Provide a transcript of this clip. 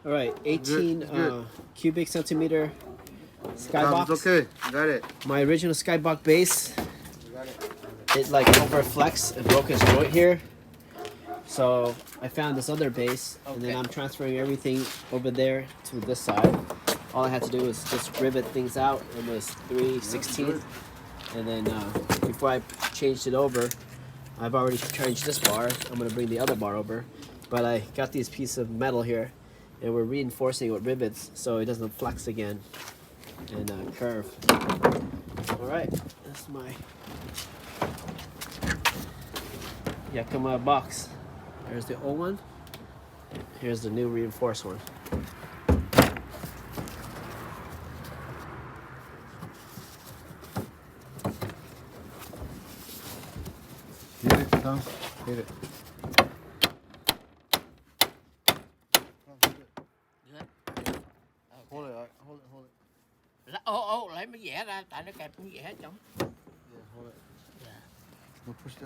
All right, 18 good. cubic centimeter skybox. It's okay. Got it. My original skybox base, Got it. it like overflexed and broke its joint here. So I found this other base, and then I'm transferring everything over there to this side. All I had to do was just rivet things out. It was 3/16, and then before I changed it over, I've already changed this bar. I'm gonna bring the other bar over, but I got these pieces of metal here, and we're reinforcing it with rivets so it doesn't flex again and curve. All right, that's my Yakima box. There's the old one. Here's the new reinforced one. Hit it, Tom. Hit it. Hold it. Hold it. Lấy mới vẽ ra, tại nó kẹp cũng vẽ hết trống. Yeah, hold it. Don't push that.